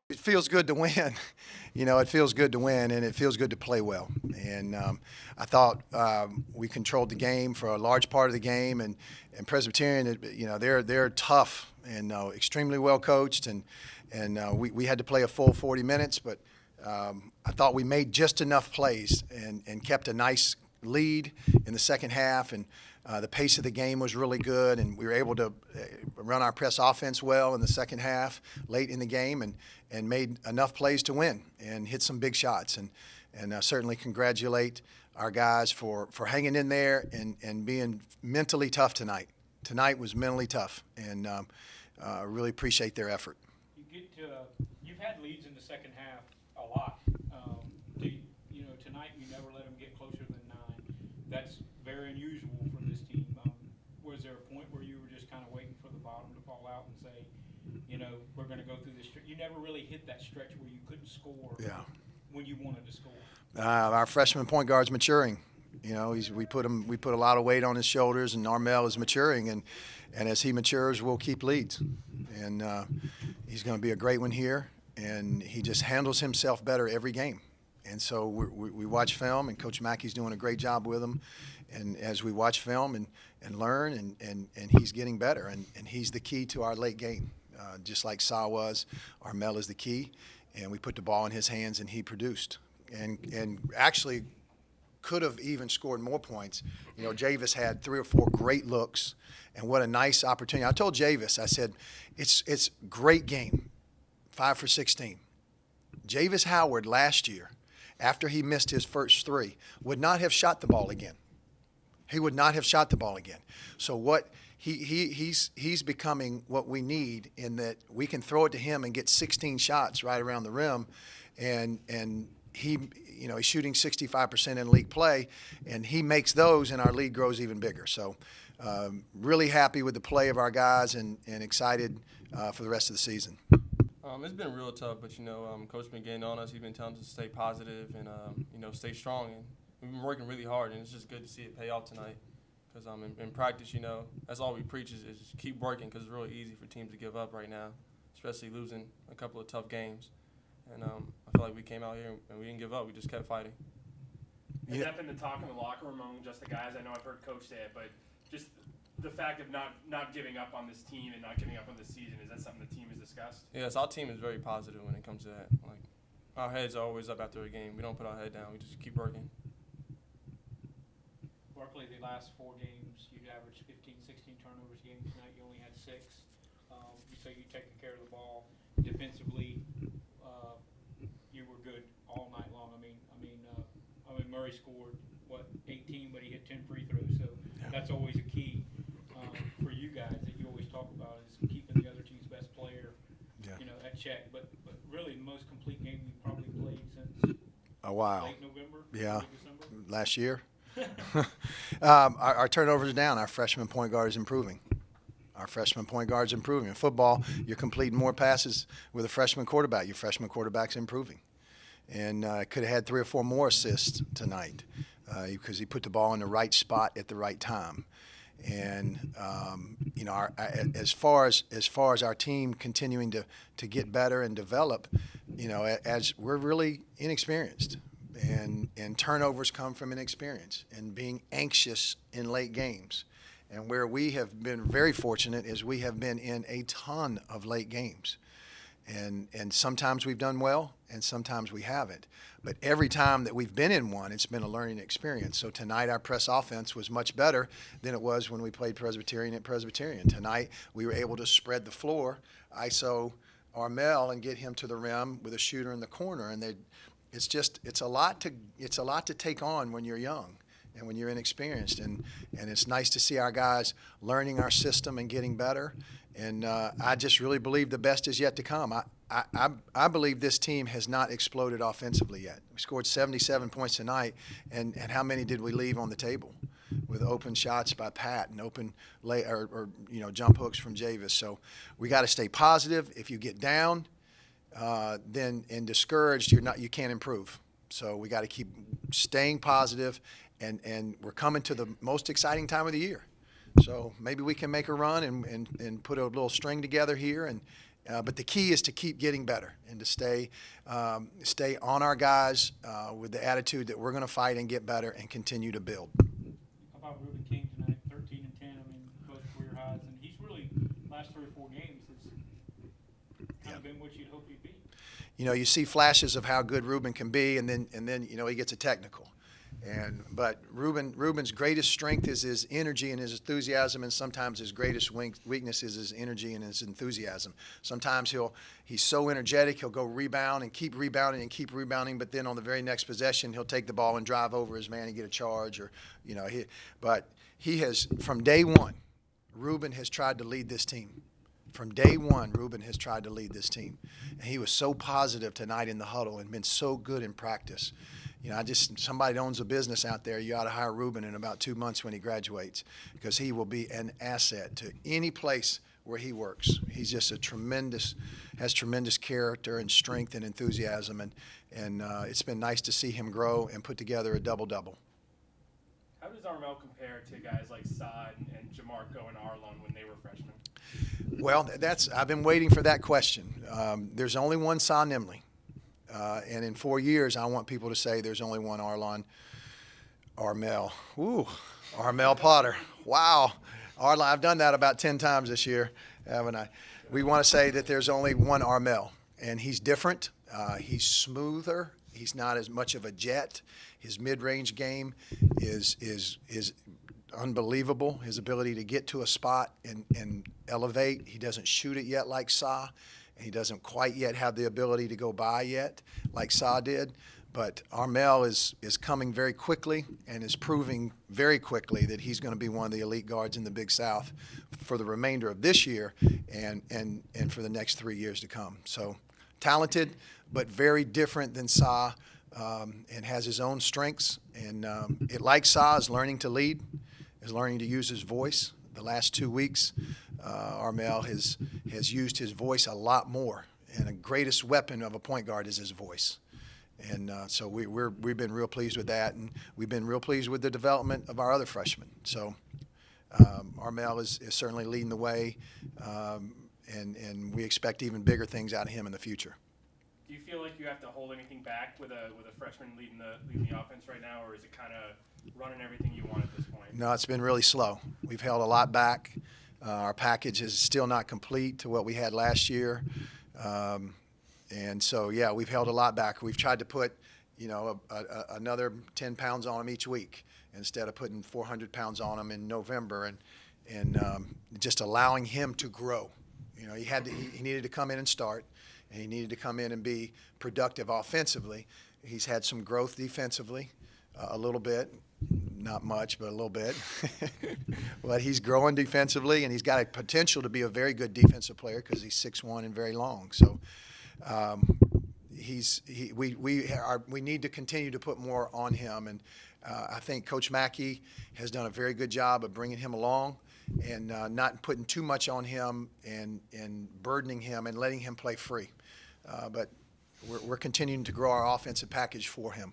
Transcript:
It feels good to win. You know, it feels good to win, and it feels good to play well. And I thought we controlled the game for a large part of the game. And Presbyterian, you know, they're tough and extremely well coached. And we had to play a full 40 minutes, but I thought we made just enough plays and kept a nice lead in the second half. And the pace of the game was really good, and we were able to run our press offense well in the second half, late in the game, and made enough plays to win and hit some big shots. And certainly congratulate our guys for hanging in there and being mentally tough tonight. Tonight was mentally tough, and really appreciate their effort. You've had leads in the second half a lot. Tonight you never let them get closer than 9. That's very unusual for this team. Was there a point where you were just kind of waiting for the bottom to fall out and say, we're going to go through this? You never really hit that stretch where you couldn't score when you wanted to score. Our freshman point guard's maturing. You know, we put a lot of weight on his shoulders, and Armel is maturing, and as he matures, we'll keep leads. And he's going to be a great one here, and he just handles himself better every game. And so we watch film, and Coach Mackey's doing a great job with him. And as we watch film and learn, and he's getting better, and he's the key to our late game. Just like Sa was, Armel is the key, and we put the ball in his hands, and he produced. And actually could have even scored more points. You know, Javis had 3 or 4 great looks, and what a nice opportunity. I told Javis, I said, it's great game, 5 for 16. Javis Howard last year, after he missed his first 3, would not have shot the ball again. He would not have shot the ball again. So what he's becoming what we need, in that we can throw it to him and get 16 shots right around the rim, and he's shooting 65% in league play, and he makes those, and our lead grows even bigger. So really happy with the play of our guys, and excited for the rest of the season. It's been real tough, but Coach been getting on us. He's been telling us to stay positive and stay strong. And we've been working really hard, and it's just good to see it pay off tonight. Because in practice, that's all we preach is keep working, because it's really easy for teams to give up right now, especially losing a couple of tough games. And I feel like we came out here and we didn't give up. We just kept fighting. Has that been the talk in the locker room among just the guys? I know I've heard Coach say it, but just the fact of not giving up on this team and not giving up on this season, is that something the team has discussed? Yes, our team is very positive when it comes to that. Like, our heads are always up after a game. We don't put our head down. We just keep working. Barkley, the last 4 games, you'd averaged 15, 16 turnovers a game. Tonight you only had 6. So you taking care of the ball. Defensively, you were good all night long. I mean, Murray scored, 18, but he hit 10 free throws. So that's always a key for you guys that you always talk about, is keeping the other team's best player, at check. But really, the most complete game you probably played since a while. Late November, yeah, late December? Last year. Our turnovers are down. Our freshman point guard is improving. In football, you're completing more passes with a freshman quarterback. Your freshman quarterback's improving. And could have had 3 or 4 more assists tonight because he put the ball in the right spot at the right time. And as far as our team continuing to get better and develop, as we're really inexperienced, and turnovers come from inexperience and being anxious in late games. And where we have been very fortunate is we have been in a ton of late games. And sometimes we've done well, and sometimes we haven't. But every time that we've been in one, it's been a learning experience. So tonight our press offense was much better than it was when we played Presbyterian at Presbyterian. Tonight we were able to spread the floor, ISO Armel, and get him to the rim with a shooter in the corner. And it's a lot to take on when you're young and when you're inexperienced. And it's nice to see our guys learning our system and getting better. And I just really believe the best is yet to come. I believe this team has not exploded offensively yet. We scored 77 points tonight, and how many did we leave on the table with open shots by Pat and open jump hooks from Javis? So we got to stay positive. If you get down, then and discouraged, you can't improve. So we got to keep staying positive, and we're coming to the most exciting time of the year. So maybe we can make a run and put a little string together here. But the key is to keep getting better and to stay on our guys with the attitude that we're going to fight and get better and continue to build. How about Ruben King tonight, 13 and 10? I mean, both career highs, and he's really last 3 or 4 games has kind of been what you'd hope he'd be. You see flashes of how good Ruben can be, and then he gets a technical. But Ruben's greatest strength is his energy and his enthusiasm, and sometimes his greatest weakness is his energy and his enthusiasm. Sometimes he's so energetic, he'll go rebound and keep rebounding, but then on the very next possession, he'll take the ball and drive over his man and get a charge, but he has, from day one, Ruben has tried to lead this team. From day one, Ruben has tried to lead this team. And he was so positive tonight in the huddle and been so good in practice. Somebody that owns a business out there, you ought to hire Ruben in about 2 months when he graduates, because he will be an asset to any place where he works. He's just has tremendous character and strength and enthusiasm, and it's been nice to see him grow and put together a double-double. How does Armel compare to guys like Saad and Jamarco and Arlon when they were freshmen? Well, I've been waiting for that question. There's only one Sa Nimley. And in 4 years, I want people to say there's only one Armel. Ooh, Armel Potter. Wow. Arlon, I've done that about 10 times this year, haven't I? We want to say that there's only one Armel, and he's different. He's smoother. He's not as much of a jet. His mid-range game is unbelievable. His ability to get to a spot and elevate. He doesn't shoot it yet like Sa. He doesn't quite yet have the ability to go by yet like Sa did. But Armel is coming very quickly and is proving very quickly that he's going to be one of the elite guards in the Big South for the remainder of this year and for the next 3 years to come. So talented, but very different than Sa, and has his own strengths. And like Sa, is learning to lead, is learning to use his voice. The last 2 weeks, Armel has used his voice a lot more. And the greatest weapon of a point guard is his voice. And so we've been real pleased with that, and we've been real pleased with the development of our other freshmen. So Armel is certainly leading the way, and we expect even bigger things out of him in the future. Do you feel like you have to hold anything back with a freshman leading the offense right now, or is it kind of running everything you want at this point? No, it's been really slow. We've held a lot back. Our package is still not complete to what we had last year. And so, yeah, we've held a lot back. We've tried to put, another 10 pounds on them each week instead of putting 400 pounds on them in November and just allowing him to grow. He needed to come in and start, and he needed to come in and be productive offensively. He's had some growth defensively, a little bit. Not much, but a little bit. But he's growing defensively, and he's got a potential to be a very good defensive player because he's 6'1" and very long. So we need to continue to put more on him, and I think Coach Mackey has done a very good job of bringing him along and not putting too much on him and burdening him and letting him play free. But we're continuing to grow our offensive package for him.